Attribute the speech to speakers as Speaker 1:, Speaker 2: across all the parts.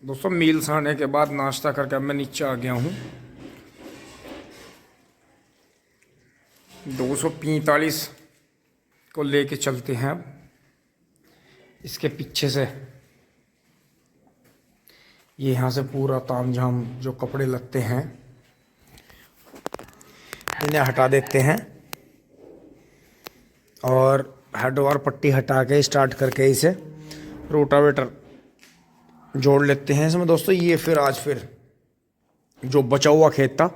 Speaker 1: दोस्तों मील्स आने के बाद नाश्ता करके अब मैं नीचे आ गया हूँ। 245 को लेके चलते हैं। अब इसके पीछे से ये यहाँ से पूरा तामझाम जो कपड़े लगते हैं इन्हें हटा देते हैं और हेड और पट्टी हटा के स्टार्ट करके इसे रोटावेटर जोड़ लेते हैं इसमें। दोस्तों ये फिर आज जो बचा हुआ खेत था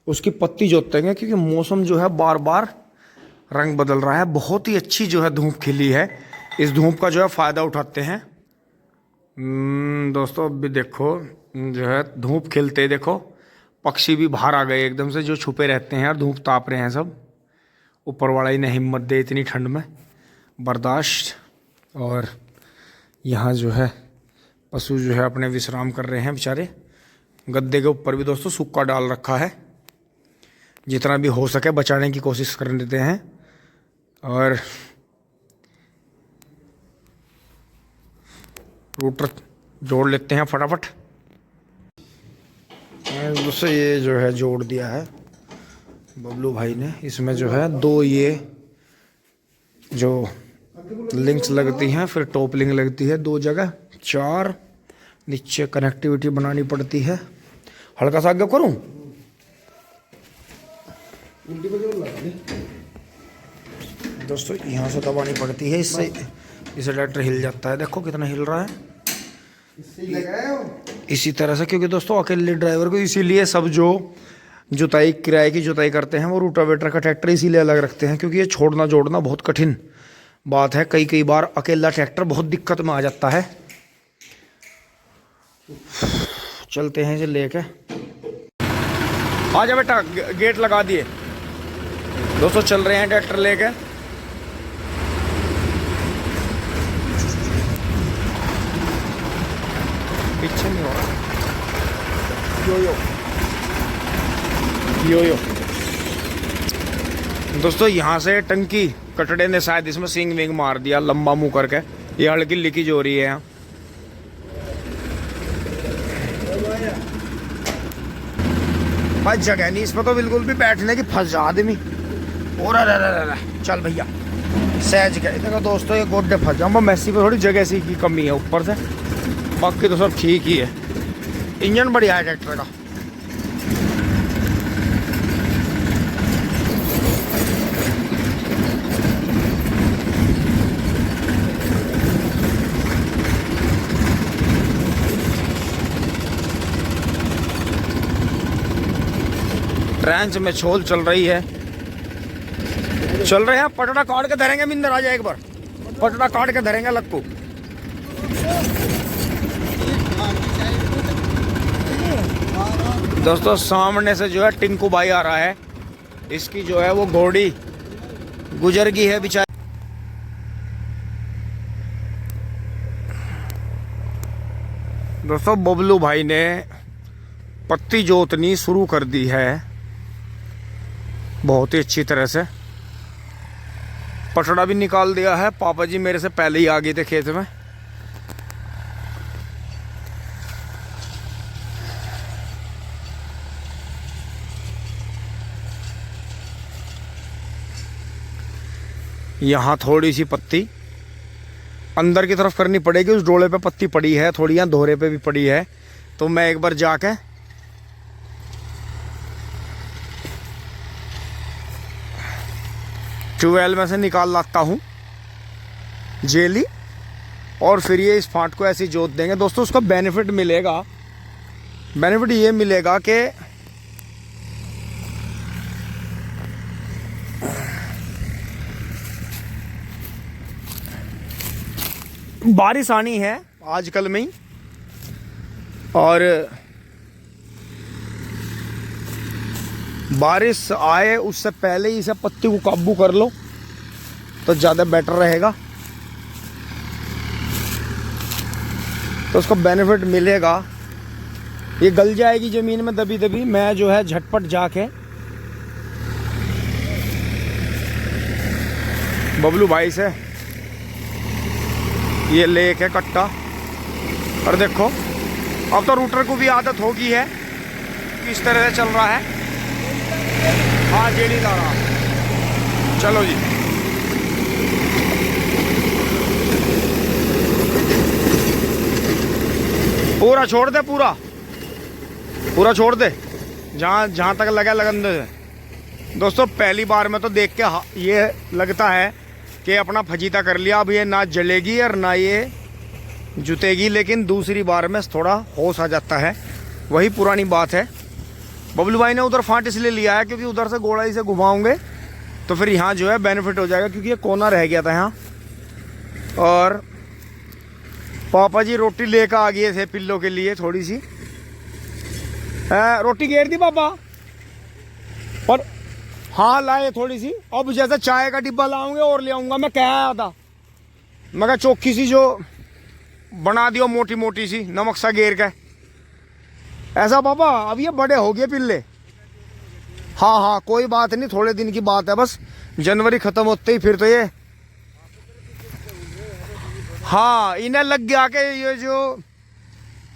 Speaker 1: उसकी पत्ती जोतेंगे, क्योंकि मौसम जो है बार बार रंग बदल रहा है। बहुत ही अच्छी जो है धूप खिली है, इस धूप का जो है फ़ायदा उठाते हैं। दोस्तों अभी देखो जो है धूप खिलते ही देखो पक्षी भी बाहर आ गए एकदम से, जो छुपे रहते हैं और धूप ताप रहे हैं सब। ऊपर वाला ही ने हिम्मत दे इतनी ठंड में बर्दाश्त। और यहाँ जो है पशु जो है अपने विश्राम कर रहे हैं बेचारे। गद्दे के ऊपर भी दोस्तों सूखा डाल रखा है, जितना भी हो सके बचाने की कोशिश कर देते हैं। और रूटर जोड़ लेते हैं फटाफट। दोस्तों ये जो है जोड़ दिया है बबलू भाई ने। इसमें जो है 2 ये जो लिंक्स लगती हैं, फिर टॉप लिंक लगती है 2 जगह, 4 नीचे कनेक्टिविटी बनानी पड़ती है। हल्का सा आगे करूं, दोस्तों यहाँ से दबानी पड़ती है, इससे ट्रैक्टर हिल जाता है। देखो कितना हिल रहा है इसी तरह से, क्योंकि दोस्तों अकेले ड्राइवर को इसीलिए सब जो जुताई किराए की जुताई करते हैं वो रोटावेटर का ट्रैक्टर इसीलिए अलग रखते हैं, क्योंकि ये छोड़ना जोड़ना बहुत कठिन बात है। कई बार अकेला ट्रैक्टर बहुत दिक्कत में आ जाता है। चलते हैं इसे लेके। आजा बेटा, गेट लगा दिए। दोस्तों चल रहे हैं ट्रैक्टर लेके। पीछे नहीं हो रहा। यो दोस्तों यहाँ से टंकी कटड़े ने शायद इसमें सिंग विंग मार दिया लंबा मुंह करके। ये हल्की लीकेज हो रही है यहाँ। भाई जगह नहीं इसमें तो बिल्कुल भी बैठने की, फंस जा आदमी। और चल भैया सहज गए। देखो दोस्तों ये गोड्डे फंस जाऊँ। मैसी पे थोड़ी जगह सी की कमी है ऊपर से, बाकी तो सब ठीक ही है। इंजन बढ़िया है ट्रैक्टर का। ट्रेंच में छोल चल रही है। चल रहे हैं, पटड़ा काट के धरेंगे। मिंदर आ जाए एक बार, पटड़ा काट के धरेंगे लक्कू। दोस्तों सामने से जो है टिंकू भाई आ रहा है, इसकी जो है वो घोड़ी गुजर गई है बेचारी। दोस्तों बबलू भाई ने पत्ती जोतनी शुरू कर दी है बहुत ही अच्छी तरह से। पटड़ा भी निकाल दिया है। पापा जी मेरे से पहले ही आ गए थे खेत में। यहाँ थोड़ी सी पत्ती अंदर की तरफ करनी पड़ेगी। उस डोले पे पत्ती पड़ी है, थोड़ी यहाँ दोहरे पे भी पड़ी है। तो मैं एक बार जाके ट्यूबवेल में से निकाल लाता हूँ जेली, और फिर ये इस फाट को ऐसे जोत देंगे। दोस्तों उसका बेनिफिट मिलेगा। बेनिफिट ये मिलेगा कि बारिश आनी है आजकल में ही, और बारिश आए उससे पहले ही इसे पत्ती को काबू कर लो तो ज़्यादा बेटर रहेगा। तो उसको बेनिफिट मिलेगा। ये गल जाएगी ज़मीन में दबी दबी। मैं जो है झटपट जाके बबलू भाई से ये लेके कट्टा, और देखो अब तो रूटर को भी आदत होगी है किस तरह से चल रहा है। हाँ जेडी ला रहा। चलो जी पूरा छोड़ दे, पूरा पूरा छोड़ दे, जहाँ तक लगा लगन दे। दोस्तों पहली बार में तो देख के ये लगता है कि अपना फजीता कर लिया, अब ये ना जलेगी और ना ये जुतेगी, लेकिन दूसरी बार में थोड़ा होश आ जाता है। वही पुरानी बात है। बबलू भाई ने उधर फांट इसलिए लिया है क्योंकि उधर से गोड़ाई से घुमाओगे तो फिर यहाँ जो है बेनिफिट हो जाएगा, क्योंकि ये कोना रह गया था यहाँ। और पापा जी रोटी लेकर आ गए थे पिल्लों के लिए थोड़ी सी। रोटी घेर दी पापा, और हाँ लाए थोड़ी सी। अब जैसे चाय का डिब्बा लाऊंगे और ले आऊँगा। मैं कह आया था, मैं कहा चौकी सी जो बना दियो मोटी मोटी सी नमक सा घेर के। ऐसा पापा अब ये बड़े हो गए पिल्ले। हाँ हाँ कोई बात नहीं, थोड़े दिन की बात है बस, जनवरी खत्म होते ही फिर तो ये हाँ इन्हें लग गया कि ये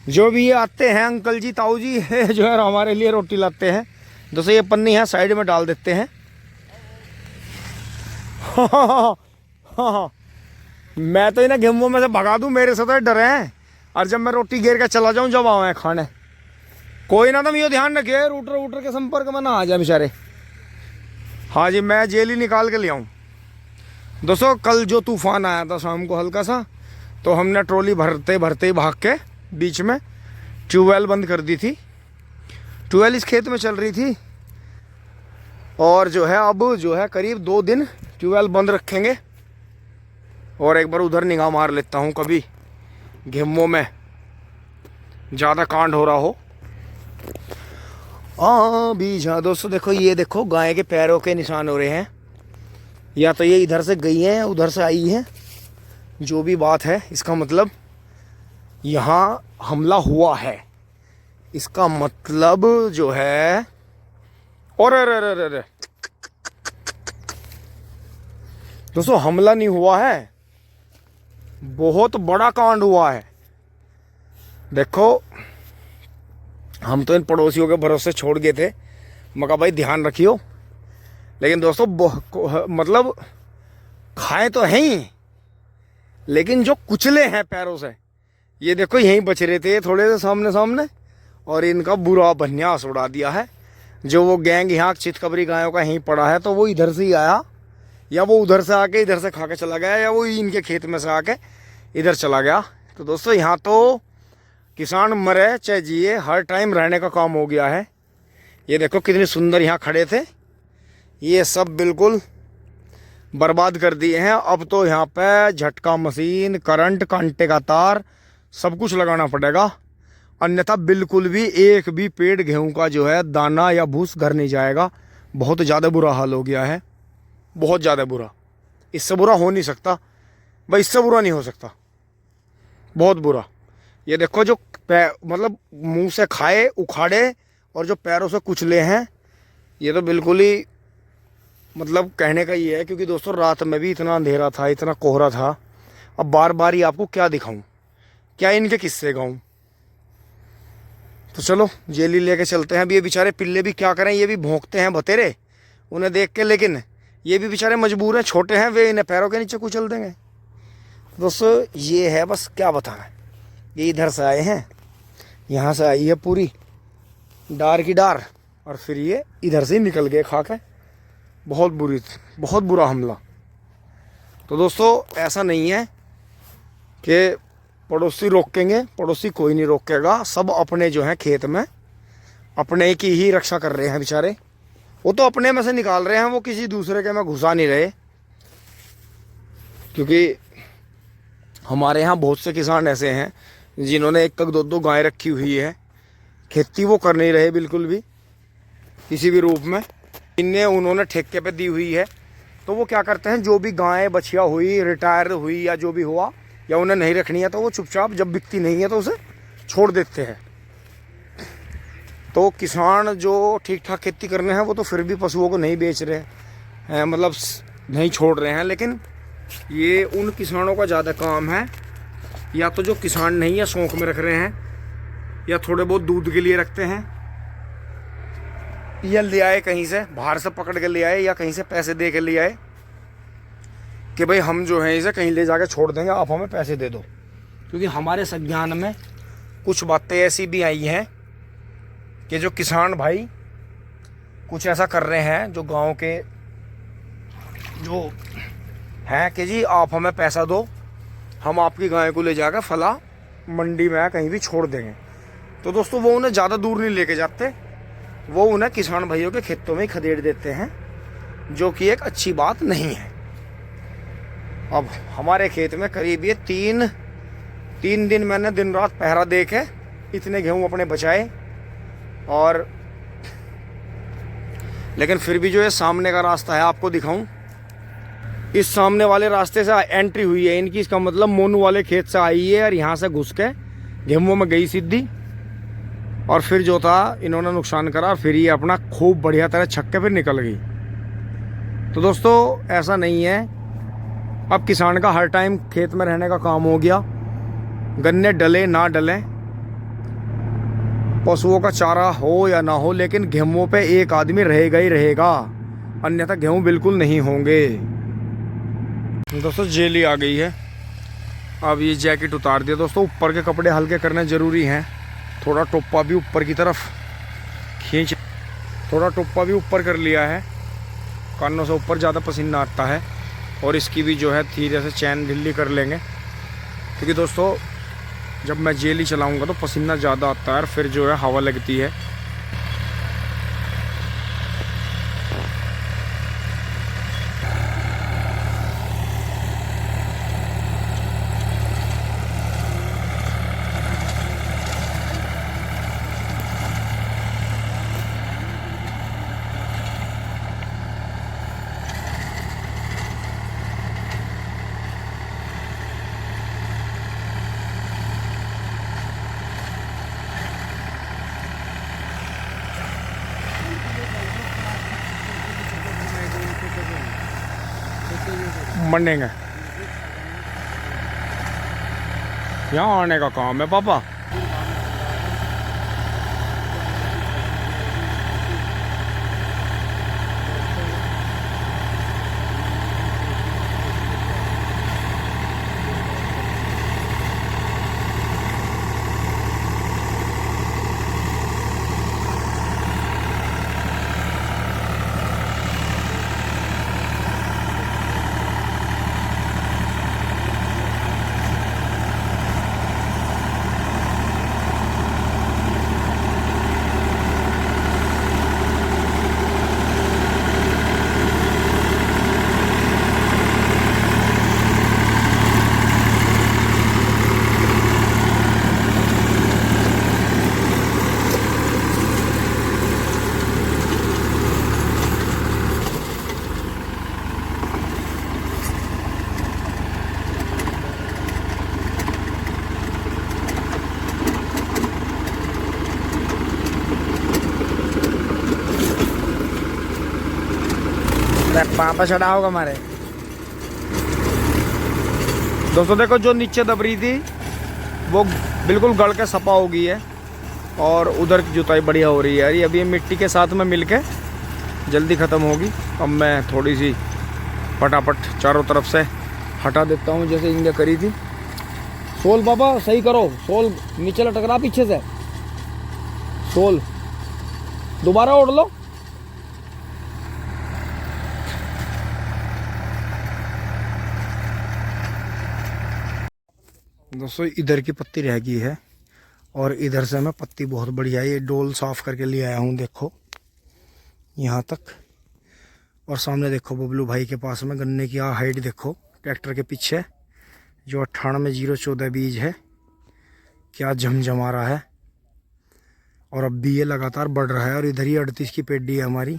Speaker 1: जो भी ये आते हैं अंकल जी ताऊ जी जो है हमारे लिए रोटी लाते हैं। दोस्तों ये पन्नी है साइड में डाल देते हैं। हाँ मैं तो इन्हें गेहूं में से भगा दूं, मेरे से तो डरे हैं। और जब मैं रोटी घेर के चला जाऊं जब आए खाने, कोई ना तो ये ध्यान रखे रूटर के संपर्क में ना आ जाए बेचारे। हाँ जी मैं जेली निकाल के ले आऊँ। दोस्तों कल जो तूफान आया था शाम को हल्का सा, तो हमने ट्रॉली भरते भरते ही भाग के बीच में ट्यूबवेल बंद कर दी थी। ट्यूबवेल इस खेत में चल रही थी और जो है अब जो है करीब 2 दिन ट्यूबवेल बंद रखेंगे। और एक बार उधर निगाह मार लेता हूँ, कभी गेहूं में ज़्यादा कांड हो रहा हो। बीज हाँ दोस्तों देखो, ये देखो गाय के पैरों के निशान हो रहे हैं। या तो ये इधर से गई हैं उधर से आई हैं, जो भी बात है इसका मतलब यहाँ हमला हुआ है। इसका मतलब जो है और अरे दोस्तों हमला नहीं हुआ है, बहुत बड़ा कांड हुआ है। देखो हम तो इन पड़ोसियों के भरोसे छोड़ गए थे, मैं कहा भाई ध्यान रखियो, लेकिन दोस्तों मतलब खाए तो हैं ही, लेकिन जो कुचले हैं पैरों से, ये देखो यहीं बच रहे थे थोड़े से सामने, और इनका बुरा बन्यास उड़ा दिया है। जो वो गैंग यहाँ चितकबरी गायों का यहीं पड़ा है, तो वो इधर से ही आया, या वो उधर से आके इधर से खा के चला गया, या वो इनके खेत में से आके इधर चला गया। तो दोस्तों यहाँ तो किसान मरे चाहे जिए हर टाइम रहने का काम हो गया है। ये देखो कितनी सुंदर यहाँ खड़े थे, ये सब बिल्कुल बर्बाद कर दिए हैं। अब तो यहाँ पे झटका मशीन, करंट, कांटे का तार सब कुछ लगाना पड़ेगा, अन्यथा बिल्कुल भी एक भी पेड़ गेहूं का जो है दाना या भूस घर नहीं जाएगा। बहुत ज़्यादा बुरा हाल हो गया है, बहुत ज़्यादा बुरा। इससे बुरा हो नहीं सकता भाई, इससे बुरा नहीं हो सकता, बहुत बुरा। ये देखो जो मतलब मुंह से खाए उखाड़े और जो पैरों से कुचले हैं, ये तो बिल्कुल ही मतलब कहने का ये है। क्योंकि दोस्तों रात में भी इतना अंधेरा था, इतना कोहरा था। अब बार बार ही आपको क्या दिखाऊं, क्या इनके किस्से गाऊं। तो चलो जेली लेके चलते हैं। अब ये बेचारे पिल्ले भी क्या करें, ये भी भौंकते हैं बतेरे उन्हें देख के, लेकिन ये भी बेचारे मजबूर हैं, छोटे हैं, वे इन्हें पैरों के नीचे कुचल देंगे। दोस्तों ये है बस, क्या बताना। ये इधर से आए हैं, यहाँ से आई है पूरी डार की डार, और फिर ये इधर से ही निकल गए खा के। बहुत बुरा हमला। तो दोस्तों ऐसा नहीं है कि पड़ोसी रोकेंगे, पड़ोसी कोई नहीं रोकेगा। सब अपने जो हैं खेत में अपने की ही रक्षा कर रहे हैं बेचारे। वो तो अपने में से निकाल रहे हैं, वो किसी दूसरे के में घुसा नहीं रहे। क्योंकि हमारे यहाँ बहुत से किसान ऐसे हैं जिन्होंने 1-1, 2-2 गाय रखी हुई है, खेती वो कर नहीं रहे बिल्कुल भी किसी भी रूप में। उन्होंने ठेके पे दी हुई है, तो वो क्या करते हैं, जो भी गाय बछिया हुई, रिटायर हुई या जो भी हुआ, या उन्हें नहीं रखनी है, तो वो चुपचाप जब बिकती नहीं है तो उसे छोड़ देते हैं। तो किसान जो ठीक ठाक खेती करने हैं वो तो फिर भी पशुओं को नहीं बेच रहे हैं, मतलब नहीं छोड़ रहे हैं। लेकिन ये उन किसानों का ज़्यादा काम है, या तो जो किसान नहीं है शौक में रख रहे हैं, या थोड़े बहुत दूध के लिए रखते हैं, या ले आए कहीं से बाहर से पकड़ के ले आए, या कहीं से पैसे दे के ले आए कि भाई हम जो है इसे कहीं ले जाके छोड़ देंगे, आप हमें पैसे दे दो। क्योंकि हमारे संज्ञान में कुछ बातें ऐसी भी आई हैं कि जो किसान भाई कुछ ऐसा कर रहे हैं, जो गांव के जो हैं कि जी आप हमें पैसा दो, हम आपकी गाय को ले जाकर फला मंडी में कहीं भी छोड़ देंगे। तो दोस्तों वो उन्हें ज़्यादा दूर नहीं लेके जाते, वो उन्हें किसान भाइयों के खेतों में ही खदेड़ देते हैं, जो कि एक अच्छी बात नहीं है। अब हमारे खेत में करीब ये तीन दिन मैंने दिन रात पहरा दे के इतने गेहूँ अपने बचाए, और लेकिन फिर भी जो ये सामने का रास्ता है आपको दिखाऊं, इस सामने वाले रास्ते से एंट्री हुई है इनकी, इसका मतलब मोनू वाले खेत से आई है और यहाँ से घुस के गेहूँ में गई सीधी, और फिर जो था इन्होंने नुकसान करा, और फिर ये अपना खूब बढ़िया तरह छक के फिर निकल गई। तो दोस्तों ऐसा नहीं है, अब किसान का हर टाइम खेत में रहने का काम हो गया, गन्ने डले ना डले, पशुओं का चारा हो या ना हो, लेकिन गेहूं पे एक आदमी रहेगा ही रहेगा, अन्यथा गेहूं बिल्कुल नहीं होंगे। दोस्तों जेली आ गई है, अब ये जैकेट उतार दिया। दोस्तों ऊपर के कपड़े हल्के करने ज़रूरी हैं, थोड़ा टोपा भी ऊपर की तरफ खींच, थोड़ा टोपा भी ऊपर कर लिया है, कानों से ऊपर ज़्यादा पसीना आता है, और इसकी भी जो है धीरे से चैन ढीली कर लेंगे, क्योंकि दोस्तों जब मैं जेली चलाऊंगा तो पसीना ज़्यादा आता है और फिर जो है हवा लगती है। मंडेंगे, यहाँ आने का काम है पापा। पापा चढ़ा होगा हमारे। दोस्तों देखो जो नीचे दब रही थी वो बिल्कुल गड़ के सपा हो गई है, और उधर की जुताई बढ़िया हो रही है यार। ये अभी मिट्टी के साथ में मिलके जल्दी ख़त्म होगी। अब मैं थोड़ी सी फटाफट चारों तरफ से हटा देता हूँ, जैसे इनने करी थी। सोल पापा सही करो, सोल नीचे लटक रहा पीछे से, सोल दोबारा ओढ़ लो। दोस्तों इधर की पत्ती रह गई है, और इधर से मैं पत्ती बहुत बढ़िया है, ये डोल साफ करके ले आया हूँ, देखो यहाँ तक। और सामने देखो बबलू भाई के पास में गन्ने की हाइट देखो, ट्रैक्टर के पीछे जो 98-014 बीज है, क्या झमझमा रहा है। और अब भी ये लगातार बढ़ रहा है, और इधर ही 38 की पेडी है हमारी,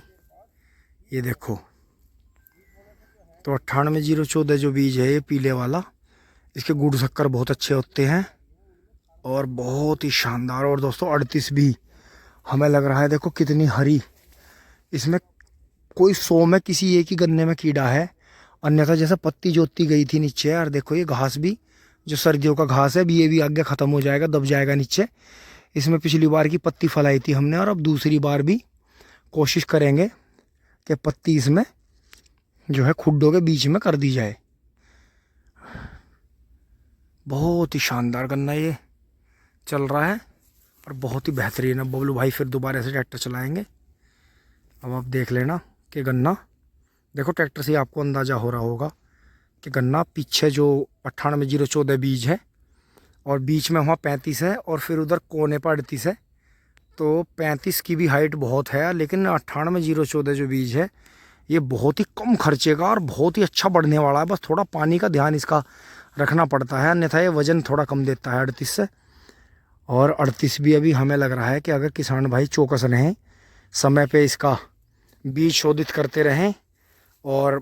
Speaker 1: ये देखो। तो 98-014 जो बीज है ये पीले वाला, इसके गुड़ शक्कर बहुत अच्छे होते हैं और बहुत ही शानदार। और दोस्तों 38 भी हमें लग रहा है, देखो कितनी हरी, इसमें कोई 100 में किसी एक ही गन्ने में कीड़ा है, अन्यथा जैसे पत्ती जोतती गई थी नीचे। और देखो ये घास भी जो सर्दियों का घास है, भी ये भी आगे ख़त्म हो जाएगा, दब जाएगा नीचे। इसमें पिछली बार की पत्ती फैलाई थी हमने, और अब दूसरी बार भी कोशिश करेंगे कि पत्ती इसमें जो है खुड्डों के बीच में कर दी जाए। बहुत ही शानदार गन्ना ये चल रहा है और बहुत ही बेहतरीन है। बबलू भाई फिर दोबारा से ट्रैक्टर चलाएंगे। अब आप देख लेना कि गन्ना देखो, ट्रैक्टर से आपको अंदाज़ा हो रहा होगा कि गन्ना पीछे जो 98-014 बीज है और बीच में वहाँ 35 है और फिर उधर कोने पर 38 है, तो 35 की भी हाइट बहुत है, लेकिन 98-014 जो बीज है ये बहुत ही कम खर्चे का और बहुत ही अच्छा बढ़ने वाला है। बस थोड़ा पानी का ध्यान इसका रखना पड़ता है, अन्यथा ये वज़न थोड़ा कम देता है 38 से। और 38 भी अभी हमें लग रहा है कि अगर किसान भाई चौकस रहें, समय पे इसका बीज शोधित करते रहें और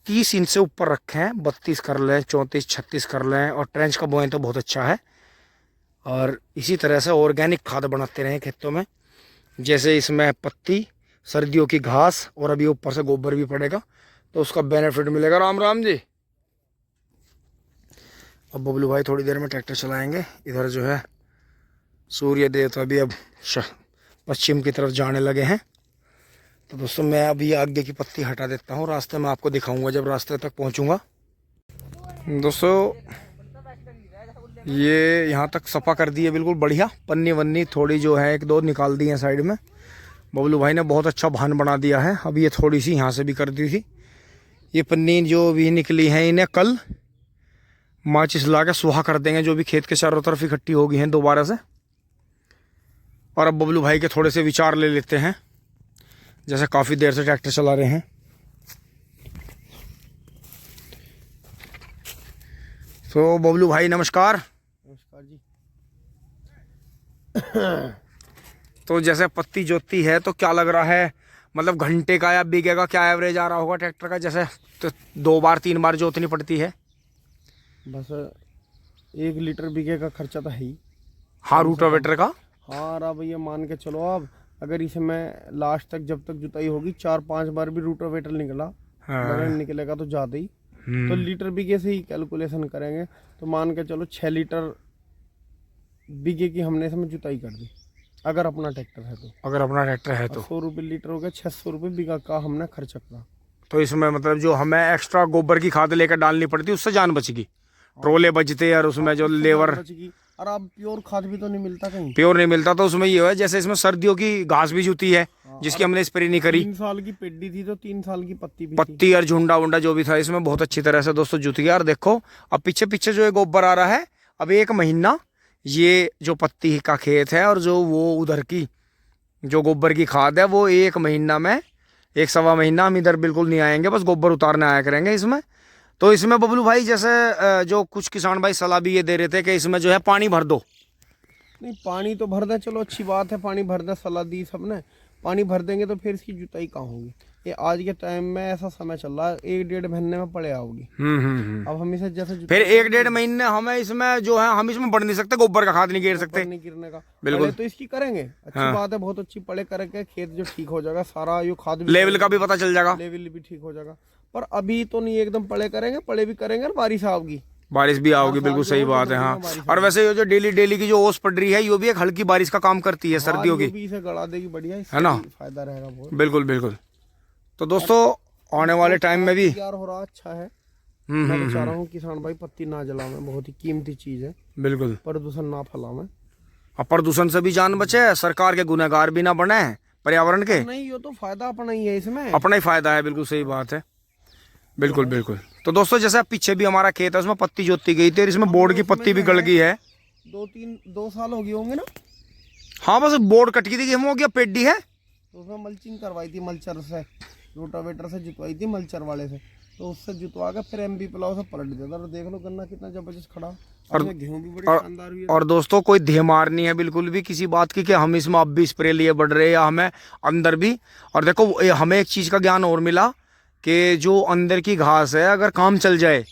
Speaker 1: 30 इंच से ऊपर रखें, 32 कर लें, 34-36 कर लें और ट्रेंच का बोएं तो बहुत अच्छा है। और इसी तरह से ऑर्गेनिक खाद बनाते रहें खेतों में, जैसे इसमें पत्ती, सर्दियों की घास और अभी ऊपर से गोबर भी पड़ेगा तो उसका बेनिफिट मिलेगा। राम राम जी। अब बबलू भाई थोड़ी देर में ट्रैक्टर चलाएंगे। इधर जो है सूर्य देवता भी अब पश्चिम की तरफ जाने लगे हैं। तो दोस्तों मैं अभी आगे की पत्ती हटा देता हूँ, रास्ते में आपको दिखाऊंगा जब रास्ते तक पहुँचूँगा। दोस्तों ये यहाँ तक सफ़ा कर दी है बिल्कुल बढ़िया, पन्नी वन्नी थोड़ी जो है 1-2 निकाल दी है साइड में। बबलू भाई ने बहुत अच्छा भान बना दिया है। अभी ये थोड़ी सी यहाँ से भी कर दी थी। ये पन्नी जो भी निकली है इन्हें कल माचिस ला के सुहा कर देंगे, जो भी खेत के चारों तरफ इकट्ठी होगी हैं दोबारा से। और अब बबलू भाई के थोड़े से विचार ले लेते हैं, जैसे काफ़ी देर से ट्रैक्टर चला रहे हैं। तो बबलू भाई नमस्कार।
Speaker 2: नमस्कार जी।
Speaker 1: तो जैसे पत्ती जोतती है तो क्या लग रहा है, मतलब घंटे का या बीघे का क्या एवरेज आ रहा होगा ट्रैक्टर का? जैसे तो 2 बार 3 बार जोतनी पड़ती है।
Speaker 2: बस 1 लीटर बीघे का खर्चा तो है ही।
Speaker 1: हाँ, रूटावेटर का।
Speaker 2: हाँ अब ये मान के चलो, आप अगर इसमें लास्ट तक जब तक जुताई होगी 4-5 बार भी रूटावेटर निकला, अगर निकलेगा तो ज़्यादा ही, तो लीटर बीघे से ही कैलकुलेशन करेंगे तो मान के चलो 6 लीटर बीघे की हमने इसमें जुताई कर दी, अगर अपना ट्रैक्टर है तो।
Speaker 1: अगर अपना ट्रैक्टर है तो
Speaker 2: 100 रुपये लीटर हो गया, 600 रुपये बीघा का हमने खर्च करा।
Speaker 1: तो इसमें मतलब जो हमें एक्स्ट्रा गोबर की खाद लेकर डालनी पड़ती उससे जान बचेगी, ट्रोले बचते और उसमें जो लेबर।
Speaker 2: और अब प्योर खाद भी तो नहीं मिलता कहीं,
Speaker 1: प्योर नहीं मिलता, तो उसमें ये है जैसे इसमें सर्दियों की घास भी जुती है जिसकी हमने स्प्रे नहीं करी।
Speaker 2: 3 साल की पेड्डी थी तो 3 साल की पत्ती भी
Speaker 1: पत्ती और झुंडा वुंडा जो भी था इसमें बहुत अच्छी तरह से दोस्तों जुत गया। और देखो अब पीछे पीछे जो है गोबर आ रहा है, अब 1 महीना ये जो पत्ती का खेत है और जो वो उधर की जो गोबर की खाद है वो 1 महीना में 1-1.25 महीना हम इधर बिल्कुल नहीं आएंगे, बस गोबर उतारने आया करेंगे इसमें। तो इसमें बबलू भाई जैसे जो कुछ किसान भाई सलाह भी ये दे रहे थे कि इसमें जो है पानी भर दो।
Speaker 2: नहीं, पानी तो भर दें, चलो अच्छी बात है, पानी भर दें, सलाह दी सबने। पानी भर देंगे तो फिर इसकी जुताई कहाँ होगी? ये आज के टाइम में ऐसा समय चल रहा है 1-1.5 महीने में पड़े आओगी।
Speaker 1: अब
Speaker 2: हम इसे जैसे
Speaker 1: फिर 1-1.5 महीने हमें इसमें जो है हम इसमें बढ़ नहीं सकते, गोबर का खाद नहीं गिर सकते,
Speaker 2: नहीं गिरने का।
Speaker 1: बिल्कुल
Speaker 2: तो इसकी करेंगे, अच्छी बात है, बहुत अच्छी पड़े करके खेत जो ठीक हो जाएगा, सारा यो खाद भी
Speaker 1: लेवल का भी पता चल जाएगा,
Speaker 2: लेवल भी ठीक हो जाएगा। पर अभी तो नहीं एकदम पड़े करेंगे, पड़े भी करेंगे और बारिश आओगी,
Speaker 1: बारिश भी आओगी, बिल्कुल सही बात है। हाँ, और वैसे ये जो डेली की जो ओस पड़ रही है ये भी एक हल्की बारिश का काम करती है सर्दियों की,
Speaker 2: भी इसे गड़ा देगी बढ़िया,
Speaker 1: है ना,
Speaker 2: फायदा रहेगा बहुत।
Speaker 1: बिल्कुल बिल्कुल। तो दोस्तों आने वाले टाइम में भी
Speaker 2: तैयार हो रहा अच्छा है। मैं तो चाह रहा हूँ किसान भाई पत्ती ना जलावे, बहुत ही कीमती चीज है,
Speaker 1: बिल्कुल
Speaker 2: प्रदूषण ना फैलावे।
Speaker 1: अब प्रदूषण से भी जान बचे, सरकार के गुनहगार भी ना बने पर्यावरण के।
Speaker 2: नहीं, ये तो फायदा अपना ही है, इसमें
Speaker 1: अपना ही फायदा है, बिल्कुल सही बात है, बिल्कुल बिल्कुल। तो दोस्तों जैसे पीछे भी हमारा खेत है उसमें पत्ती जोती गई थी और इसमें बोर्ड की पत्ती भी गड़ गई है।
Speaker 2: 2 साल हो गए होंगे ना।
Speaker 1: हाँ, बस बोर्ड कट गई थी, गेहूं हो गया, पेड्डी है
Speaker 2: तो उसमें मल्चिंग करवाई थी, मल्चर से, रोटावेटर से जुतवाई थी, मल्चर वाले से, तो उससे जुतवा के फिर एमबी प्लाव से पलट देता। और देख लो गन्ना कितना जबरदस्त खड़ा, और गेहूं भी बड़ी शानदार हुई है।
Speaker 1: और दोस्तों कोई धेमार नहीं है बिल्कुल भी किसी बात की कि हम इसमें अब भी स्प्रे लिए बढ़ रहे हैं या हमें अंदर भी। और देखो हमें एक चीज़ का ज्ञान और मिला कि जो अंदर की घास है अगर काम चल जाए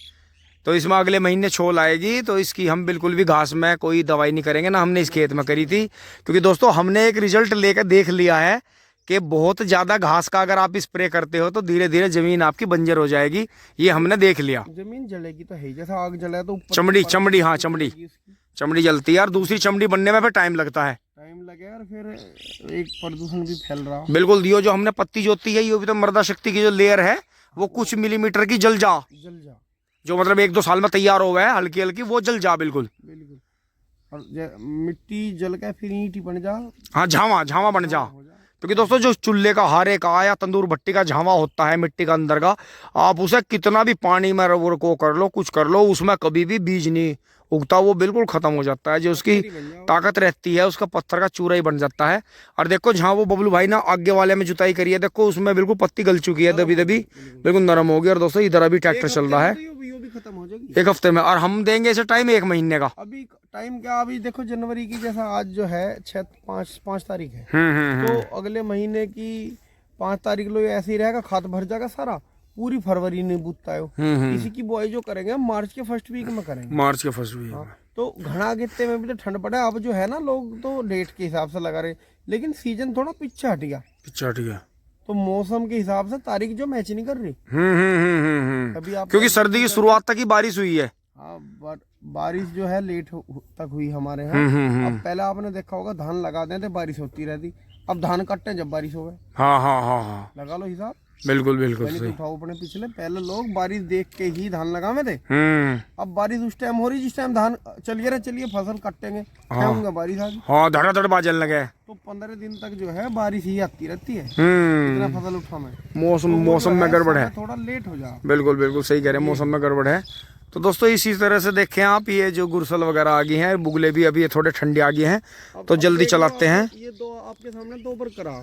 Speaker 1: तो इसमें अगले महीने छोल आएगी, तो इसकी हम बिल्कुल भी घास में कोई दवाई नहीं करेंगे ना, हमने इस खेत में करी थी। क्योंकि दोस्तों हमने एक रिजल्ट लेकर देख लिया है कि बहुत ज़्यादा घास का अगर आप स्प्रे करते हो तो धीरे धीरे ज़मीन आपकी बंजर हो जाएगी, ये हमने देख लिया।
Speaker 2: जमीन जलेगी तो है, जैसे आग जलाए तो
Speaker 1: चमड़ी, हाँ चमड़ी चमड़ी जलती है और दूसरी चमड़ी बनने में फिर टाइम लगता है।
Speaker 2: टाइम लगे और फिर एक प्रदूषण भी फैल रहा।
Speaker 1: बिल्कुल दियो, जो हमने पत्ती जोती है ये भी तो मृदा शक्ति की जो लेयर है वो कुछ मिलीमीटर की जल जा, जो मतलब 1-2 साल में तैयार हो गया है, हल्की हल्की वो जल जा। बिल्कुल
Speaker 2: बिल्कुल। और मिट्टी जल के फिर ईंट बन जा।
Speaker 1: हाँ, झावा झावा बन जा। क्योंकि दोस्तों जो चूल्हे का हारे का या तंदूर भट्टी का झावा होता है मिट्टी का अंदर का, आप उसे कितना भी पानी में रबर को कर लो, कुछ कर लो, उसमें कभी भी बीज नहीं उगता, वो बिल्कुल खत्म हो जाता है। जो उसकी ताकत रहती है उसका पत्थर का चूरा ही बन जाता है। और देखो जहाँ वो बबलू भाई ना आगे वाले में जुताई करी है, देखो उसमें बिल्कुल पत्ती गल चुकी है, दबी दबी बिल्कुल नरम हो गई। और दोस्तों इधर अभी ट्रैक्टर चल रहा है,
Speaker 2: खत्म हो जाएगी
Speaker 1: 1 हफ्ते में। और हम देंगे इसे टाइम 1 महीने का।
Speaker 2: अभी टाइम क्या, अभी देखो जनवरी की, जैसा आज जो है 5 तारीख है, तो अगले महीने की 5 तारीख लो ऐसे ही रहेगा, खाद भर जाएगा सारा, पूरी फरवरी नहीं बूझता है। इसी की बुआई जो करेंगे मार्च के फर्स्ट वीक में करेंगे।
Speaker 1: मार्च के फर्स्ट वीक में
Speaker 2: तो घना गित्ते में भी तो ठंड पड़ा है। अब जो है ना, लोग तो डेट के हिसाब से लगा रहे, लेकिन सीजन थोड़ा पीछे हट गया, तो मौसम के हिसाब से तारीख जो मैच नहीं कर रही। अभी आप
Speaker 1: क्योंकि सर्दी की शुरुआत तक ही बारिश हुई है।
Speaker 2: हाँ, बारिश जो है लेट तक हुई हमारे यहाँ। अब पहले आपने देखा होगा धान लगा देते बारिश होती रहती, अब धान कटते जब बारिश हो गए।
Speaker 1: हाँ,
Speaker 2: लगा लो हिसाब।
Speaker 1: बिल्कुल सही।
Speaker 2: उठाओ अपने पिछले, पहले लोग बारिश देख के ही धान लगावे थे। अब बारिश उस टाइम हो रही जिस टाइम धान चलिए फसल काटेंगे, बारिश आ गई।
Speaker 1: हाँ, धड़ाधड़ बाजल लगे।
Speaker 2: तो 15 दिन तक जो है बारिश ही आती रहती है, इतना फसल उठा में।
Speaker 1: मौसम में गड़बड़ है,
Speaker 2: थोड़ा लेट हो जाए।
Speaker 1: बिल्कुल सही कह रहे हैं, मौसम में गड़बड़ है। तो दोस्तों इसी तरह से देखें आप, ये जो गुरसल वगैरह आ गई हैं, बुगले भी अभी थोड़े ठंडे आ गए हैं, तो जल्दी चलाते हैं।
Speaker 2: ये दो आपके सामने 2 बार करा।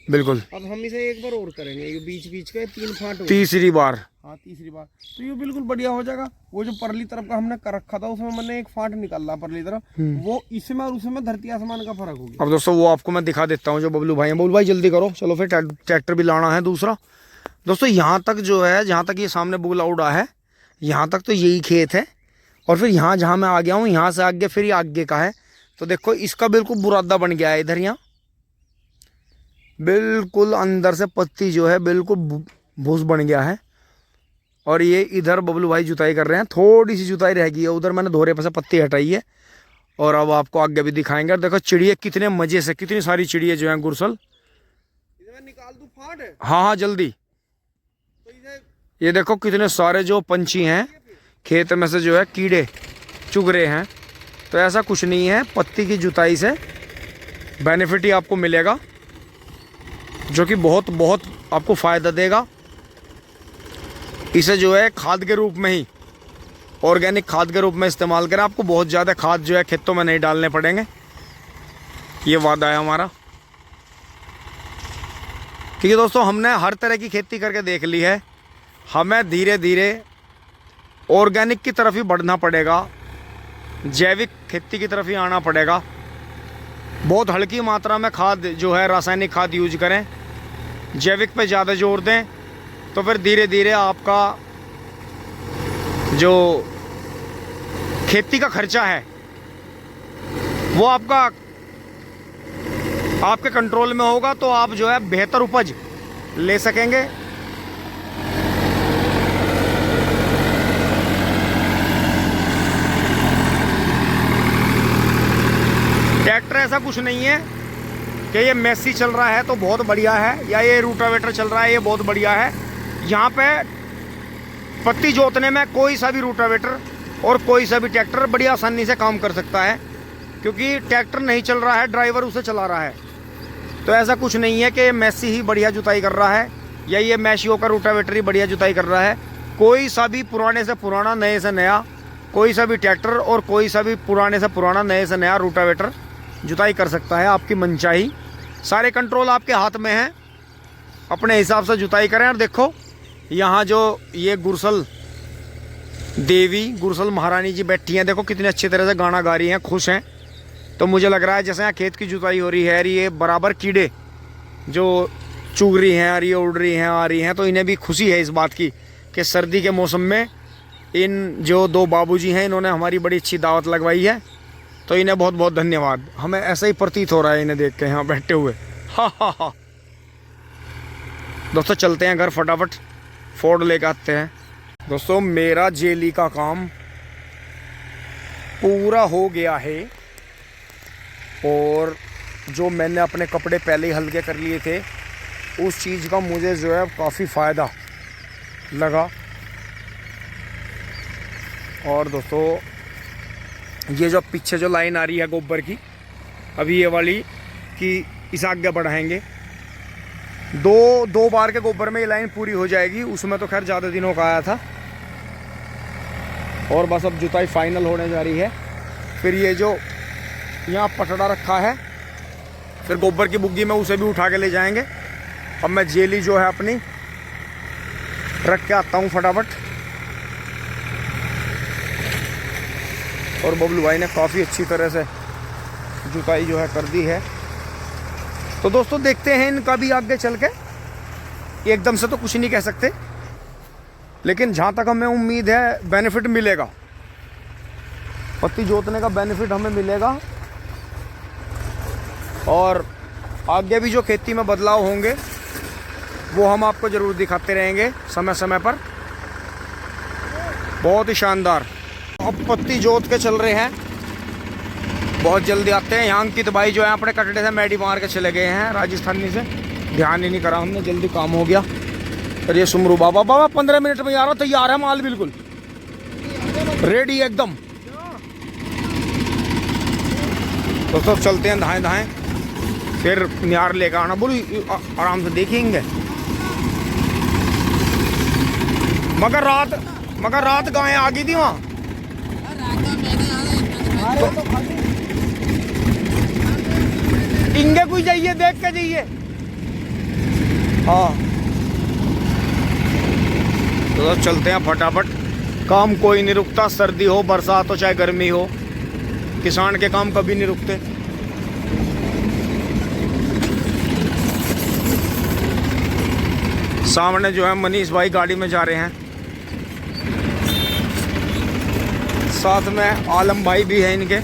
Speaker 1: बिल्कुल।
Speaker 2: अब हम इसे 1 बार और करेंगे, ये बीच के 3 फाट।
Speaker 1: तीसरी बार।
Speaker 2: हाँ, तीसरी बार तो ये बिल्कुल बढ़िया हो जाएगा। वो जो परली तरफ का हमने कर रखा था उसमें मैंने 1 फाट निकाल रहा परली तरफ, वो इसमें और उसमें धरती आसमान का फर्क हो गया।
Speaker 1: अब दोस्तों वो आपको मैं दिखा देता हूँ जो बबलू भाई है। बबलू भाई जल्दी करो, चलो फिर ट्रैक्टर भी लाना है दूसरा। दोस्तों यहाँ तक जो है, जहाँ तक ये सामने बुगला उड़ा है, यहाँ तक तो यही खेत है। और फिर यहाँ जहाँ मैं आ गया हूँ, यहाँ से आगे फिर ये आगे का है। तो देखो इसका बिल्कुल बुरादा बन गया है इधर, यहाँ बिल्कुल अंदर से पत्ती जो है बिल्कुल भूस बन गया है। और ये इधर बबलू भाई जुताई कर रहे हैं, थोड़ी सी जुताई रह गई है, उधर मैंने धोरे पर से पत्ती हटाई है। और अब आपको आगे भी दिखाएंगे। और देखो चिड़िया कितने मजे से, कितनी सारी चिड़िया जो है गुरसल।
Speaker 2: निकाल दूं फाट?
Speaker 1: हाँ जल्दी। ये देखो कितने सारे जो पंछी हैं खेत में से जो है कीड़े चुग रहे हैं। तो ऐसा कुछ नहीं है, पत्ती की जुताई से बेनिफिट ही आपको मिलेगा, जो कि बहुत आपको फ़ायदा देगा। इसे जो है खाद के रूप में ही, ऑर्गेनिक खाद के रूप में इस्तेमाल करें। आपको बहुत ज़्यादा खाद जो है खेतों में नहीं डालने पड़ेंगे, ये वादा है हमारा। क्योंकि दोस्तों हमने हर तरह की खेती करके देख ली है, हमें धीरे धीरे ऑर्गेनिक की तरफ ही बढ़ना पड़ेगा, जैविक खेती की तरफ ही आना पड़ेगा। बहुत हल्की मात्रा में खाद जो है रासायनिक खाद यूज करें, जैविक पे ज़्यादा जोर दें, तो फिर धीरे धीरे आपका जो खेती का खर्चा है वो आपके कंट्रोल में होगा, तो आप जो है बेहतर उपज ले सकेंगे। ट्रैक्टर ऐसा कुछ नहीं है कि ये मेसी चल रहा है तो बहुत बढ़िया है, या ये रूटावेटर चल रहा है ये बहुत बढ़िया है। यहाँ पे पत्ती जोतने में कोई सा भी रूटावेटर और कोई सा भी ट्रैक्टर बड़ी आसानी से काम कर सकता है, क्योंकि ट्रैक्टर नहीं चल रहा है, ड्राइवर उसे चला रहा है। तो ऐसा कुछ नहीं है कि मेसी ही बढ़िया जुताई कर रहा है या ये मैशियो का रूटावेटर ही बढ़िया जुताई कर रहा है। कोई सा भी पुराने से पुराना, नए से नया, कोई सा भी ट्रैक्टर और कोई सा भी पुराने से पुराना, नए से नया रूटावेटर जुताई कर सकता है। आपकी मनचाही, सारे कंट्रोल आपके हाथ में हैं, अपने हिसाब से जुताई करें। और देखो यहाँ जो ये गुरसल देवी, गुरसल महारानी जी बैठी हैं, देखो कितनी अच्छी तरह से गाना गा रही हैं, खुश हैं। तो मुझे लग रहा है जैसे यहाँ खेत की जुताई हो रही है और ये बराबर कीड़े जो चुग रही हैं और ये उड़ रही हैं, आ रही हैं, तो इन्हें भी खुशी है इस बात की कि सर्दी के मौसम में इन जो 2 बाबूजी हैं इन्होंने हमारी बड़ी अच्छी दावत लगवाई है। तो इन्हें बहुत बहुत धन्यवाद। हमें ऐसा ही प्रतीत हो रहा है इन्हें देख के यहाँ बैठे हुए। हा। दोस्तों चलते हैं घर, फटाफट फोर्ड लेकर आते हैं। दोस्तों मेरा जेली का काम पूरा हो गया है और जो मैंने अपने कपड़े पहले ही हल्के कर लिए थे उस चीज़ का मुझे जो है काफ़ी फ़ायदा लगा। और दोस्तों ये जो पीछे जो लाइन आ रही है गोबर की, अभी ये वाली कि इस आगे बढ़ाएंगे, दो बार के गोबर में ये लाइन पूरी हो जाएगी। उसमें तो खैर ज़्यादा दिनों का आया था और बस अब जुताई फाइनल होने जा रही है। फिर ये जो यहाँ पटड़ा रखा है, फिर गोबर की बुग्गी में उसे भी उठा के ले जाएंगे। अब मैं जेली जो है अपनी रख के आता हूँ फटाफट। और बबलू भाई ने काफ़ी अच्छी तरह से जुताई जो है कर दी है। तो दोस्तों देखते हैं इनका भी आगे चल के, एकदम से तो कुछ नहीं कह सकते, लेकिन जहाँ तक हमें उम्मीद है बेनिफिट मिलेगा, पत्ती जोतने का बेनिफिट हमें मिलेगा। और आगे भी जो खेती में बदलाव होंगे वो हम आपको ज़रूर दिखाते रहेंगे समय समय पर। बहुत ही शानदार। अब पत्ती जोत के चल रहे हैं, बहुत जल्दी आते हैं। यहाँ अंकित भाई जो है अपने कटड़े से मैडी मार के चले गए हैं राजस्थानी से, ध्यान ही नहीं करा हमने, जल्दी काम हो गया। और ये सुमरू बाबा 15 मिनट में यार तैयार है माल, बिल्कुल रेडी एकदम। तो सब चलते हैं धाएं धाएं, फिर नियार लेकर आना, बोलो आराम से देखेंगे। मगर रात गायें आ गई थी वहाँ। इंगे कोई जाइए, देख के जाइए। हाँ तो चलते हैं फटाफट। काम कोई नहीं रुकता, सर्दी हो बरसात हो चाहे गर्मी हो, किसान के काम कभी नहीं रुकते। सामने जो है मनीष भाई गाड़ी में जा रहे हैं, साथ में आलम भाई भी है इनके।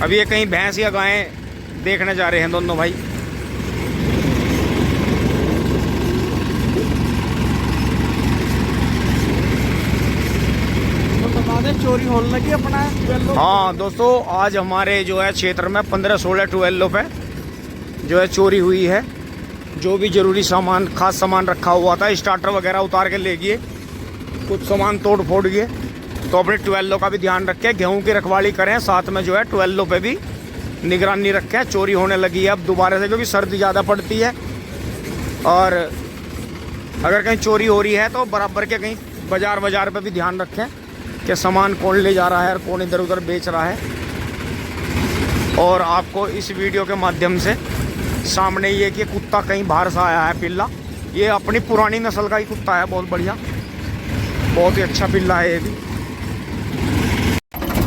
Speaker 1: अभी ये कहीं भैंस या गायें देखने जा रहे हैं दोनों भाई।
Speaker 2: चोरी होने लगी अपना।
Speaker 1: हाँ दोस्तों, आज हमारे जो है क्षेत्र में 15-16 ट्वेल्व पे जो है चोरी हुई है। जो भी जरूरी सामान, खास सामान रखा हुआ था, स्टार्टर वगैरह उतार के ले गए, कुछ सामान तोड़ फोड़ गए। तो अपने ट्वेल्व का भी ध्यान रखें, गेहूं की रखवाली करें, साथ में जो है ट्वेल्व पे भी निगरानी रखें। चोरी होने लगी है अब दोबारा से, क्योंकि सर्दी ज़्यादा पड़ती है। और अगर कहीं चोरी हो रही है तो बराबर के कहीं बाज़ार पे भी ध्यान रखें कि सामान कौन ले जा रहा है और कौन इधर उधर बेच रहा है। और आपको इस वीडियो के माध्यम से सामने ये कि कुत्ता कहीं बाहर से आया है, पिल्ला। ये अपनी पुरानी नस्ल का ही कुत्ता है, बहुत बढ़िया, बहुत ही अच्छा पिल्ला है ये भी।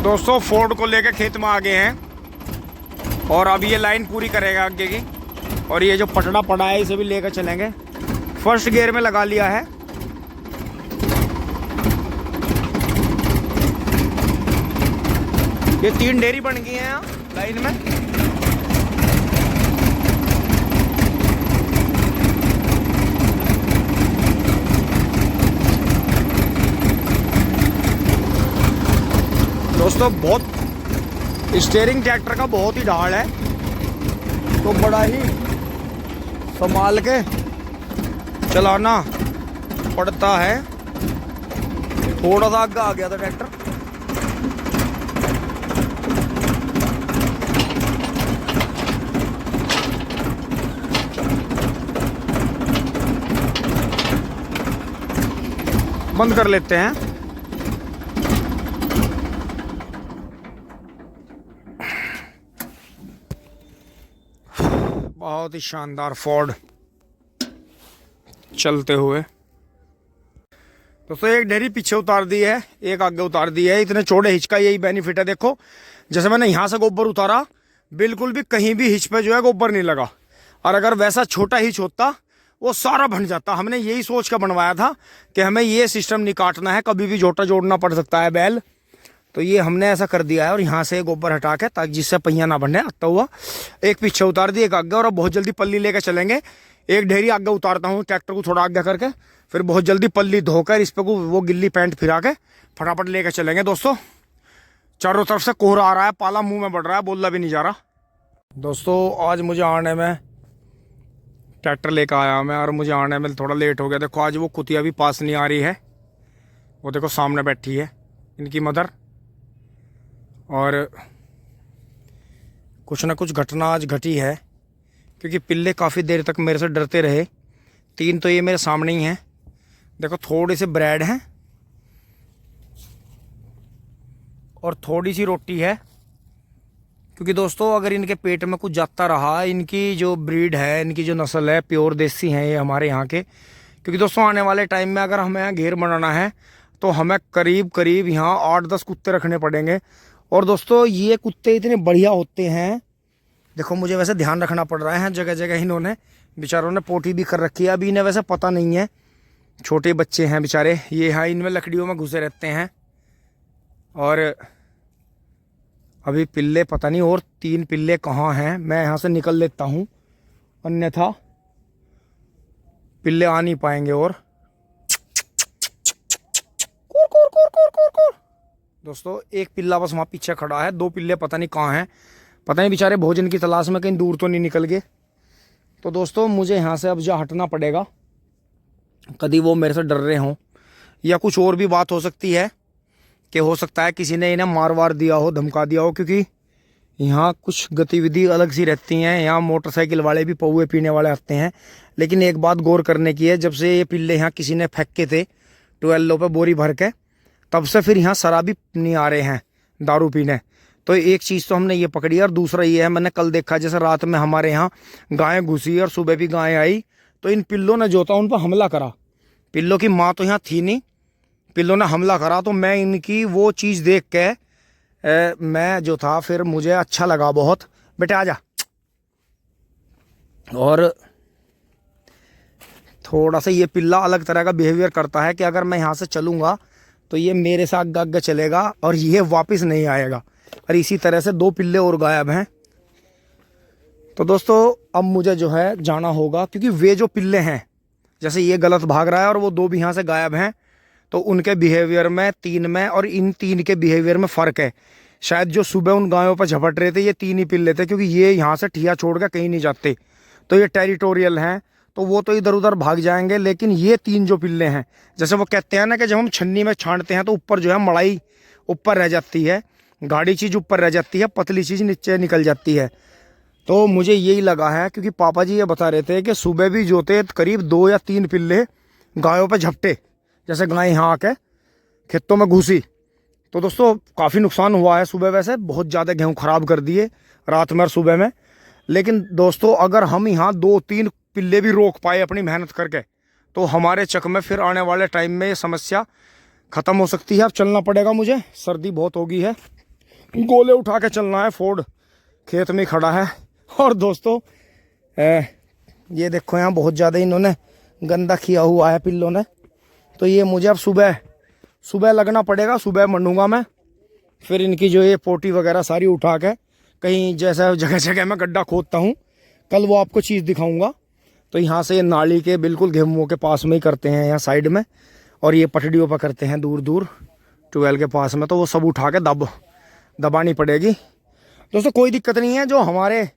Speaker 1: दोस्तों फोर्ड को लेकर खेत में आ गए हैं और अब ये लाइन पूरी करेगा आगे की। और ये जो पटड़ा पड़ा है इसे भी लेकर चलेंगे। फर्स्ट गियर में लगा लिया है। ये 3 डेरी बन गई हैं लाइन में। दोस्तों बहुत स्टीयरिंग ट्रैक्टर का बहुत ही ढाल है, तो बड़ा ही संभाल के चलाना पड़ता है। थोड़ा सा आगे आ गया था ट्रैक्टर। बंद कर लेते हैं। बहुत ही शानदार फोर्ड चलते हुए। दोस्तों एक ढेरी पीछे उतार दी है, एक आगे उतार दी है। इतने चौड़े हिच का यही बेनिफिट है। देखो जैसे मैंने यहाँ से गोबर उतारा, बिल्कुल भी कहीं भी हिच पे जो है गोबर नहीं लगा। और अगर वैसा छोटा हिच होता वो सारा बन जाता। हमने यही सोच कर बनवाया था कि हमें ये सिस्टम नहीं काटना है, कभी भी जोटा जोड़ना पड़ सकता है बैल। तो ये हमने ऐसा कर दिया है। और यहाँ से गोबर हटा के, ताकि जिससे पहिया ना बने आता हुआ, एक पीछे उतार दी, एक आगे। और अब बहुत जल्दी पल्ली लेकर चलेंगे। एक ढेरी आगे उतारता हूँ ट्रैक्टर को थोड़ा आगे करके, फिर बहुत जल्दी पल्ली धोकर इस पे को वो गिल्ली पैंट फिरा के फटाफट लेकर चलेंगे। दोस्तों चारों तरफ से कोहरा आ रहा है, पाला मुंह में बढ़ रहा है, बोलना भी नहीं जा रहा। दोस्तों आज मुझे आने में ट्रैक्टर लेकर आया मैं, और मुझे आने में थोड़ा लेट हो गया। देखो आज वो कुतिया भी पास नहीं आ रही है, वो देखो सामने बैठी है इनकी मदर। और कुछ ना कुछ घटना आज घटी है, क्योंकि पिल्ले काफ़ी देर तक मेरे से डरते रहे। 3 तो ये मेरे सामने ही हैं। देखो थोड़े से ब्रेड हैं और थोड़ी सी रोटी है, क्योंकि दोस्तों अगर इनके पेट में कुछ जाता रहा, इनकी जो ब्रीड है, इनकी जो नस्ल है, प्योर देसी हैं ये हमारे यहाँ के। क्योंकि दोस्तों आने वाले टाइम में अगर हमें यहाँ घेर बनाना है तो हमें करीब करीब यहाँ 8-10 कुत्ते रखने पड़ेंगे। और दोस्तों ये कुत्ते इतने बढ़िया होते हैं, देखो मुझे वैसे ध्यान रखना पड़ रहा है, जगह जगह इन्होंने बेचारों ने पोटी भी कर रखी है। अभी इन्हें वैसे पता नहीं है, छोटे बच्चे हैं बेचारे, ये हाँ इनमें लकड़ियों में घुसे रहते हैं। और अभी पिल्ले पता नहीं और 3 पिल्ले कहाँ हैं, मैं यहाँ से निकल लेता हूँ, अन्यथा पिल्ले आ नहीं पाएंगे। और कुर कुर कुर कुर कुर कुर। दोस्तों एक पिल्ला बस वहाँ पीछे खड़ा है, 2 पिल्ले पता नहीं कहाँ हैं, पता नहीं बेचारे भोजन की तलाश में कहीं दूर तो नहीं निकल गए। तो दोस्तों मुझे यहाँ से अब जा हटना पड़ेगा, कभी वो मेरे से डर रहे हों, या कुछ और भी बात हो सकती है कि हो सकता है किसी ने इन्हें मार वार दिया हो, धमका दिया हो, क्योंकि यहाँ कुछ गतिविधि अलग सी रहती हैं। यहाँ मोटरसाइकिल वाले भी पौए पीने वाले आते हैं। लेकिन एक बात गौर करने की है, जब से ये पिल्ले यहाँ किसी ने फेंके थे 12 पे बोरी भर के, तब से फिर यहाँ शराबी नहीं आ रहे हैं दारू पीने। तो एक चीज़ तो हमने ये पकड़ी है। और दूसरा ये है, मैंने कल देखा जैसे रात में हमारे यहाँ गायें घुसी और सुबह भी गायें आई, तो इन पिल्लों ने जो था उन पर हमला करा। पिल्लों की माँ तो यहाँ थी नहीं, पिल्लों ने हमला करा। तो मैं इनकी वो चीज़ देख के मैं जो था फिर मुझे अच्छा लगा बहुत। बेटे आजा। और थोड़ा सा ये पिल्ला अलग तरह का बिहेवियर करता है कि अगर मैं यहाँ से चलूँगा तो ये मेरे से आगे आगे चलेगा और ये वापस नहीं आएगा। और इसी तरह से 2 पिल्ले और गायब हैं। तो दोस्तों अब मुझे जो है जाना होगा, क्योंकि वे जो पिल्ले हैं, जैसे ये गलत भाग रहा है और वो 2 भी यहाँ से गायब हैं, तो उनके बिहेवियर में 3 में और इन 3 के बिहेवियर में फ़र्क है। शायद जो सुबह उन गायों पर झपट रहे थे ये 3 ही पिल्ले थे, क्योंकि ये यहाँ से ठिया छोड़ कर कहीं नहीं जाते, तो ये टेरिटोरियल हैं, तो वो तो इधर उधर भाग जाएंगे। लेकिन ये 3 जो पिल्ले हैं, जैसे वो कहते हैं ना कि जब हम छन्नी में छानते हैं तो ऊपर जो है मड़ाई ऊपर रह जाती है, गाढ़ी चीज़ ऊपर रह जाती है, पतली चीज़ नीचे निकल जाती है। तो मुझे यही लगा है, क्योंकि पापा जी ये बता रहे थे कि सुबह भी जो थे करीब 2 या 3 पिल्ले गायों पर झपटे, जैसे गाय यहाँ आके खेतों में घुसी। तो दोस्तों काफ़ी नुकसान हुआ है सुबह, वैसे बहुत ज़्यादा गेहूँ ख़राब कर दिए रात में और सुबह में। लेकिन दोस्तों अगर हम यहाँ 2-3 पिल्ले भी रोक पाए अपनी मेहनत करके, तो हमारे चक में फिर आने वाले टाइम में ये समस्या ख़त्म हो सकती है। अब चलना पड़ेगा मुझे, सर्दी बहुत हो गई है, गोले उठा के चलना है। फोर्ड खेत में खड़ा है। और दोस्तों ये देखो यहाँ बहुत ज़्यादा इन्होंने गंदा किया हुआ है पिल्लों ने। तो ये मुझे अब सुबह लगना पड़ेगा, सुबह मंडूंगा मैं, फिर इनकी जो ये पोटी वगैरह सारी उठा के कहीं जैसा जगह जगह मैं गड्ढा खोदता हूँ, कल वो आपको चीज़ दिखाऊंगा। तो यहाँ से ये नाली के बिल्कुल गेहूँ के पास में ही करते हैं, यहाँ साइड में, और ये पटड़ियों पर करते हैं दूर दूर ट्यूबवेल के पास में। तो वो सब उठा के दबानी पड़ेगी। दोस्तों कोई दिक्कत नहीं है, जो हमारे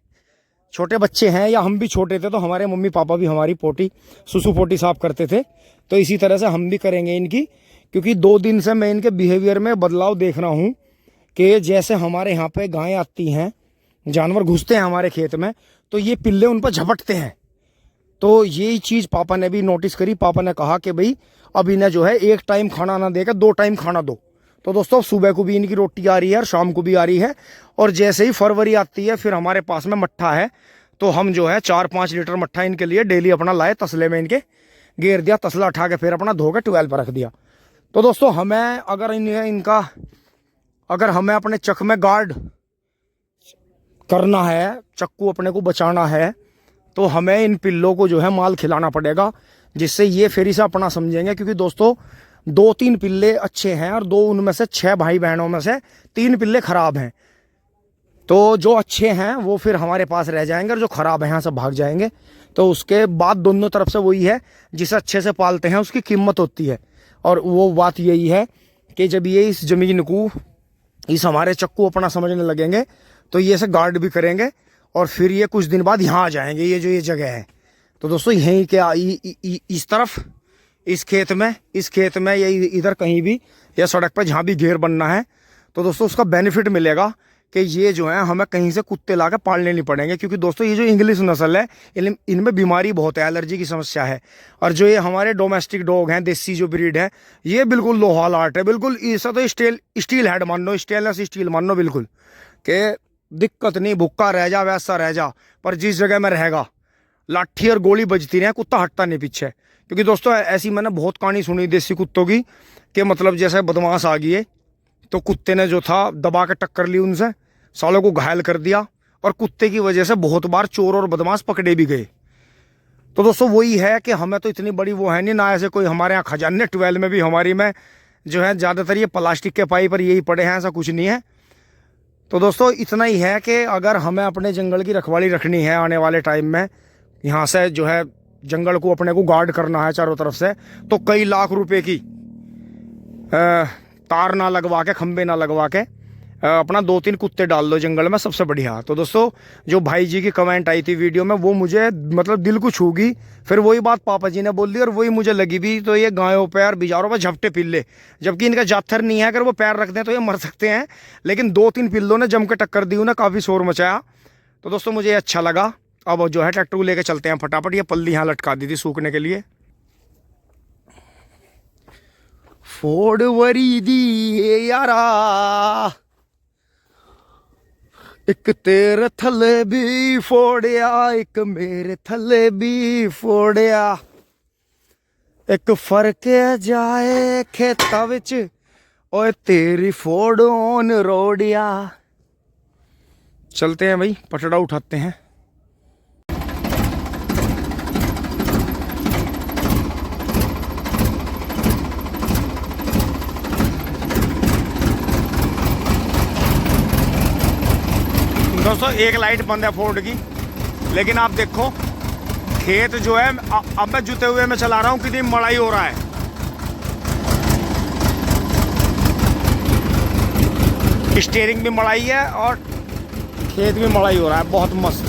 Speaker 1: छोटे बच्चे हैं या हम भी छोटे थे तो हमारे मम्मी पापा भी हमारी पोटी सुसु पोटी साफ करते थे, तो इसी तरह से हम भी करेंगे इनकी। क्योंकि 2 दिन से मैं इनके बिहेवियर में बदलाव देख रहा हूँ कि जैसे हमारे यहाँ पे गायें आती हैं, जानवर घुसते हैं हमारे खेत में, तो ये पिल्ले उन पर झपटते हैं। तो यही चीज़ पापा ने भी नोटिस करी। पापा ने कहा कि भाई अब इन्हें जो है 1 टाइम खाना ना देकर 2 टाइम खाना दो। तो दोस्तों सुबह को भी इनकी रोटी आ रही है और शाम को भी आ रही है। और जैसे ही फरवरी आती है फिर हमारे पास में मट्ठा है, तो हम जो है 4-5 लीटर मट्ठा इनके लिए डेली अपना लाए, तसले में इनके गेर दिया, तसला उठा के फिर अपना धो के ट्यूबवेल पर रख दिया। तो दोस्तों हमें अगर हमें अपने चक में गार्ड करना है, चक्कू अपने को बचाना है, तो हमें इन पिल्लों को जो है माल खिलाना पड़ेगा, जिससे ये फिर से अपना समझेंगे। क्योंकि दोस्तों 2-3 पिल्ले अच्छे हैं और 2 उनमें से 6 भाई बहनों में से 3 पिल्ले खराब हैं। तो जो अच्छे हैं वो फिर हमारे पास रह जाएंगे और जो खराब हैं यहाँ से भाग जाएंगे। तो उसके बाद दोनों तरफ से वही है, जिसे अच्छे से पालते हैं उसकी कीमत होती है। और वो बात यही है कि जब ये इस ज़मीन को इस हमारे चक्कू अपना समझने लगेंगे तो ये से गार्ड भी करेंगे और फिर ये कुछ दिन बाद यहाँ आ जाएंगे, ये जो ये जगह है। तो दोस्तों यहीं क्या इस तरफ इस खेत में या इधर कहीं भी या सड़क पर जहाँ भी घेर बनना है तो दोस्तों उसका बेनिफिट मिलेगा कि ये जो है हमें कहीं से कुत्ते ला के पालने नहीं पड़ेंगे, क्योंकि दोस्तों ये जो इंग्लिश नस्ल है इनमें बीमारी बहुत है, एलर्जी की समस्या है। और जो ये हमारे डोमेस्टिक डॉग हैं, देसी जो ब्रीड है, ये बिल्कुल लोहा लाट है, बिल्कुल ऐसा तो स्टील हेड मान लो, स्टेनलेस स्टील मान लो, बिल्कुल कि दिक्कत नहीं, भूखा रह जा वैसा रह जा, पर जिस जगह में रहेगा लाठी और गोली बजती रहे, कुत्ता हटता नहीं पीछे। क्योंकि दोस्तों ऐसी मैंने बहुत कहानी सुनी देसी कुत्तों की कि मतलब जैसे बदमाश आ गई तो कुत्ते ने जो था दबा के टक्कर ली उनसे, सालों को घायल कर दिया, और कुत्ते की वजह से बहुत बार चोर और बदमाश पकड़े भी गए। तो दोस्तों वही है कि हमें तो इतनी बड़ी वो है नहीं ना, ऐसे कोई हमारे यहाँ खजाने 12 में भी हमारी में जो है ज़्यादातर ये प्लास्टिक के पाइप पर यही पड़े हैं, ऐसा कुछ नहीं है। तो दोस्तों इतना ही है कि अगर हमें अपने जंगल की रखवाली रखनी है आने वाले टाइम में, यहाँ से जो है जंगल को अपने को गार्ड करना है चारों तरफ से, तो कई लाख रुपए की तार ना लगवा के, खंबे ना लगवा के अपना 2-3 कुत्ते डाल दो जंगल में, सबसे बढ़िया। तो दोस्तों जो भाई जी की कमेंट आई थी वीडियो में वो मुझे मतलब दिल को छू गई। फिर वही बात पापा जी ने बोल दी और वही मुझे लगी भी। तो ये गायों पे और बिजारों पे झपटे पिल्ले, जबकि इनका जाथर नहीं है, अगर वो पैर रख दें तो ये मर सकते हैं, लेकिन 2-3 पिल्लों ने जम के टक्कर दी, उन्हें काफ़ी शोर मचाया। तो दोस्तों मुझे अच्छा लगा। अब जो है ट्रैक्टर को लेकर चलते हैं फटाफट, ये पल्ली यहाँ लटका दी थी सूखने के लिए। फोड़ वरी दी यारा एक तेरे थले भी फोड़िया, एक मेरे थले भी फोड़िया, एक फर्क जाए खेता विच ओए तेरी फोड़ोन रोड़िया। चलते हैं भाई, पटड़ा उठाते हैं। दोस्तों एक लाइट बंद है फोर्ड की, लेकिन आप देखो खेत जो है, अब मैं जुते हुए मैं चला रहा हूँ, कितनी मड़ाई हो रहा है। स्टीयरिंग भी मड़ाई है और खेत भी मड़ाई हो रहा है, बहुत मस्त।